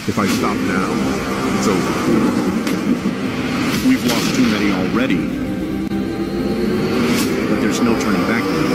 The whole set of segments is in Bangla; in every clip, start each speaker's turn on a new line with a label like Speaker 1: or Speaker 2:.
Speaker 1: If I stop now, it's over. We've lost too many already. But there's no turning back now.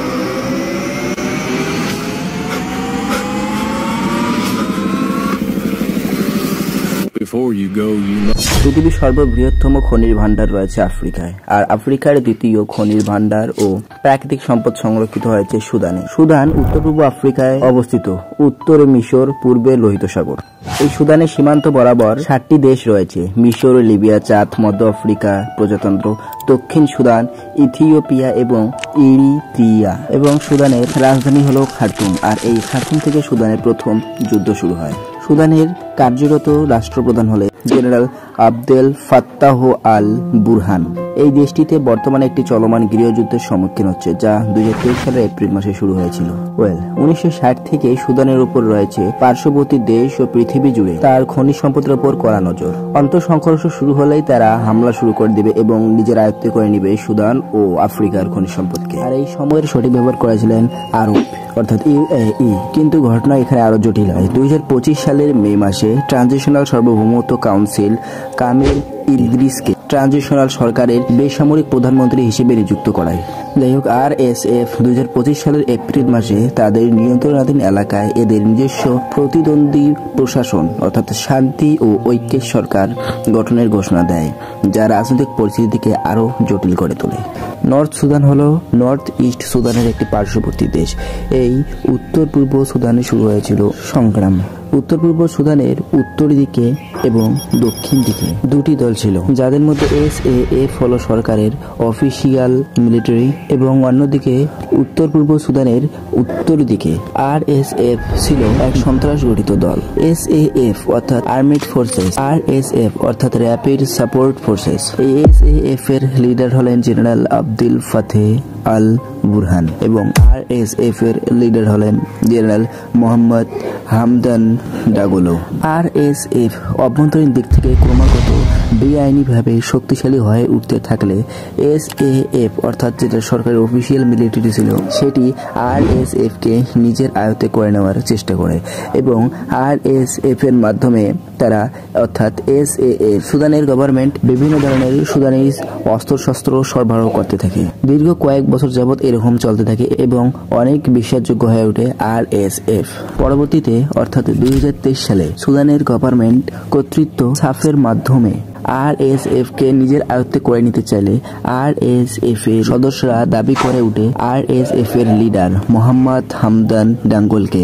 Speaker 1: Before you go, you know.
Speaker 2: পৃথিবীর সর্ববৃহত্তম খনির ভান্ডার রয়েছে আফ্রিকায়, আর আফ্রিকার দ্বিতীয় খনির ভান্ডার ও প্রাকৃতিক সম্পদ সংরক্ষিত হয়েছে সুদানে। সুদান উত্তর পূর্ব আফ্রিকায় অবস্থিত, উত্তরে মিশর, পূর্বে লোহিত সাগর। এই সুদানের সীমান্ত বরাবর 7টি দেশ রয়েছে: মিশর, লিবিয়া, চাদ, মধ্য আফ্রিকা প্রজাতন্ত্র, দক্ষিণ সুদান, ইথিওপিয়া এবং ইরিত্রিয়া। এবং সুদানের রাজধানী হলো খার্তুম, আর এই খার্তুম থেকে সুদানের প্রথম যুদ্ধ শুরু হয়। সুদানের কার্যরত রাষ্ট্রপ্রধান হলে general Abdel Fattah al Burhan. এই দেশটিতে বর্তমানে একটি চলমান গৃহযুদ্ধের সম্মুখীন হচ্ছে, যা 2023 সালের এপ্রিল মাসে শুরু হয়েছিল। 1960 থেকে সুদানের উপর রয়েছে পার্শ্ববর্তী দেশ ও পৃথিবী জুড়ে তার খনিজ সম্পদের উপর কড়া নজর। অন্তঃসংঘর্ষ শুরু হলেই তারা হামলা শুরু করে দিবে এবং নিজের আয়ত্তে করে নিবে সুদান ও আফ্রিকার খনিজ সম্পদকে। আর এই সময়ের সঠিক ব্যবহার করেছিলেন আরব অর্থাৎ ইউএই। কিন্তু ঘটনা এখানে আরো জটিল হয়। 2025 সালের মে মাসে ট্রানজিশনাল সার্বভৌমত্ব কাউন্সিল কামিল ইদ্রিসকে ট্রানজিশনাল সরকারের বেসামরিক প্রধানমন্ত্রী হিসেবে নিযুক্ত করায়। যাই হোক, RSF 2025 সালের এপ্রিল মাসে তাদের নিয়ন্ত্রণাধীন এলাকায় এদের নিজস্ব প্রতিদ্বন্দ্বী প্রশাসন অর্থাৎ শান্তি ও ঐক্যের সরকার গঠনের ঘোষণা দেয়, যা রাজনৈতিক পরিস্থিতিকে আরো জটিল করে তোলে। নর্থ সুদান হলো নর্থ ইস্ট সুদানের একটি পার্শ্ববর্তী দেশ। এই উত্তর পূর্ব সুদানে শুরু হয়েছিল সংগ্রাম। উত্তর পূর্ব সুদানের উত্তর দিকে এবং দক্ষিণ দিকে দুটি দল ছিল, যাদের মধ্যে SAF হলো সরকারের অফিসিয়াল মিলিটারি এবং অন্যদিকে উত্তর পূর্ব সুদানের উত্তর দিকে RSF ছিল এক সন্ত্রাস গঠিত দল। SAF অর্থাৎ আর্মিড ফোর্সেস, RSF অর্থাৎ র্যাপিড সাপোর্ট ফোর্সেস। এই SAF এর লিডার হলেন general Abdel Fattah al Burhan এবং RSF এর লিডার হলেন জেনারেল মোহাম্মদ হামদান ডাগলো। RSF অভ্যন্তরীণ দিক থেকে ক্রমাগত বেআইনিভাবে শক্তিশালী হয়ে উঠতে থাকলে SAF অর্থাৎ যেটা সরকারের অফিসিয়াল মিলিটারি ছিল, সেটি RSF কে নিজের আয়ত্তে করে নেওয়ার চেষ্টা করে এবং RSF এর মাধ্যমে তারা অর্থাৎ SAF সুদানের গভর্নমেন্ট বিভিন্ন ধরনের সুদানিজ অস্ত্রশস্ত্র সরবরাহ করতে থাকে। দীর্ঘ কয়েক বছর যাবৎ এরকম চলতে থাকে এবং অনেক বিশ্বাসযোগ্য হয়ে ওঠে RSF। পরবর্তীতে অর্থাৎ 2023 সালে সুদানের গভর্নমেন্ট কর্তৃত্ব সাফের মাধ্যমে RSF কে নিজের আয়ত্তে করে নিতে চাইলে RSF এর সদস্যরা দাবি করে উঠে RSF এর leader Mohammad Hamdan ডাঙ্গলকে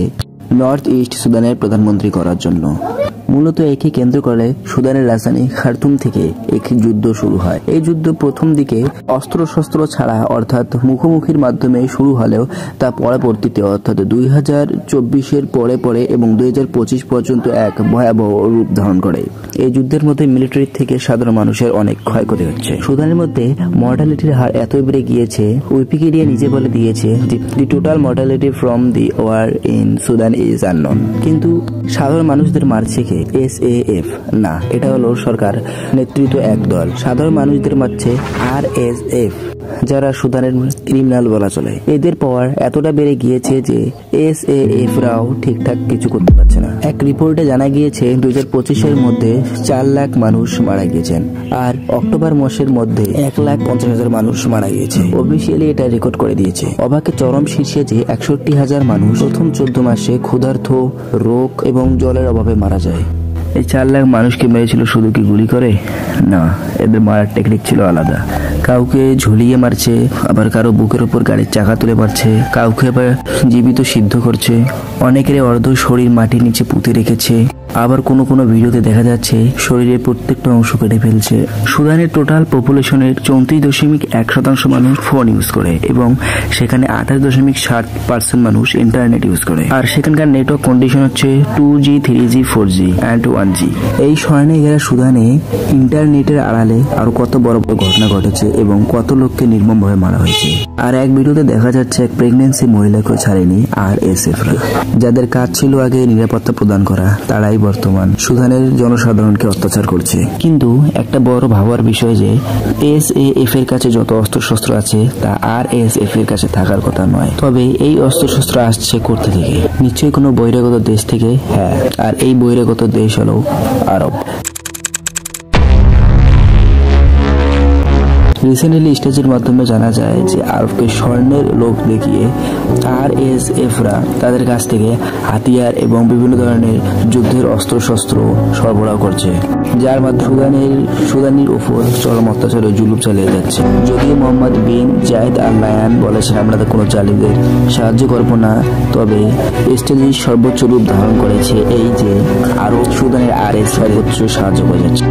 Speaker 2: north east সুদানের প্রধানমন্ত্রী করার জন্য। মূলত একে কেন্দ্র করে সুদানের রাজধানী খার্তুম থেকে এক যুদ্ধ শুরু হয়। এই যুদ্ধ প্রথম দিকে অস্ত্রশস্ত্র ছাড়া অর্থাৎ মুখোমুখির মাধ্যমে শুরু হলেও তা পরবর্তীতে অর্থাৎ 2024 পরে এবং 2025 পর্যন্ত এক ভয়াবহ রূপ ধারণ করে। এই যুদ্ধের মধ্যে মিলিটারি থেকে সাধারণ মানুষের অনেক ক্ষয়ক্ষতি হচ্ছে। সুদানের মধ্যে মর্টালিটির হার এত বেড়ে গিয়েছে, উইকিপিডিয়া নিজে বলে দিয়েছে the total mortality from the war in Sudan is unknown. কিন্তু সাধারণ মানুষদের মারছে কে? SAF না, এটা হলো সরকার নেতৃত্ব এক দল। সাধারণ মানুষদের মারছে RSF, যারা সুদানের ক্রিমিনাল বলা চলে। এদের পাওয়ার এতটা বেড়ে গিয়েছে যে SAF রাও ঠিকঠাক কিছু করতে পারছে না। এক রিপোর্টে জানা গিয়েছে 2025 এর মধ্যে 4 লাখ মানুষ মারা গিয়েছেন, আর অক্টোবর মাসের মধ্যে 1,50,000 মানুষ মারা গিয়েছে। অফিসিয়ালি এটা রেকর্ড করে দিয়েছে। অবাকে চরম শীর্ষে যে 61,000 মানুষ প্রথম 14 মাসে ক্ষুধার্ত, রোগ এবং জলের অভাবে মারা যায়। এই 4 লাখ মানুষকে মেরেছিল শুধু কি গুলি করে? না, এদের মারার টেকনিক ছিল আলাদা। কাউকে ঝুলিয়ে মারছে, আবার কারো বুকের উপর গাড়ির চাকা তুলে মারছে, কাউকে আবার জীবিত সিদ্ধ করছে, অনেকের অর্ধ শরীর মাটির নিচে পুঁতে রেখেছে, আবার কোনো কোনো ভিডিওতে দেখা যাচ্ছে শরীরের প্রত্যেকটা অংশ কেটে ফেলছে। সুদানের টোটাল পপুলেশনের 34.1% মানুষ ফোন ইউজ করে এবং সেখানে 28.7% মানুষ ইন্টারনেট ইউজ করে। আর সেখানকার নেটওয়ার্ক কন্ডিশন হচ্ছে 2G, 3G, 4G and 1G। এই শয়নে ঘেরা সুদানে ইন্টারনেটের আড়ালে আরো কত বড় বড় ঘটনা ঘটেছে এবং কত লোককে নির্মমভাবে মারা হয়েছে। আর এক ভিডিওতে দেখা যাচ্ছে এক প্রেগন্যান্সি মহিলাকেও ছাড়েনি RSFরা, যাদের কাজ ছিল আগে নিরাপত্তা প্রদান করা, তারাই বর্তমান সুদানের জনসাধারণকে অত্যাচার করছে। কিন্তু একটা বড় ভাবার বিষয় যে SAF এর কাছে যত অস্ত্রশস্ত্র আছে তা RSF এর কাছে থাকার কথা নয়। তবে এই অস্ত্রশস্ত্র আসছে কোথা থেকে? নিশ্চয়ই কোনো বহিরাগত দেশ থেকে। হ্যাঁ, আর এই বহিরাগত দেশ হলো আরব। রিসেন্টলি স্টেজের মাধ্যমে জানা যায় যে আরবকে স্বর্ণের লোভ দেখিয়ে RSFরা তাদের কাছ থেকে হাতিয়ার এবং বিভিন্ন ধরনের যুদ্ধের অস্ত্রশস্ত্র সরবরাহ করছে, যার মাধ্যমে সুদানির উপর চরম অত্যাচার ও জুলুম চালিয়ে যাচ্ছে। যদিও মোহাম্মদ বিন জায়েদ আল নাহয়ান বলেছেন আমরা কোনো জালিমদের সাহায্য করব না, তবে স্টেজের সর্বোচ্চ রূপ ধারণ করেছে এই যে আরব সুদানের RS সর্বোচ্চ সাহায্য করে যাচ্ছে।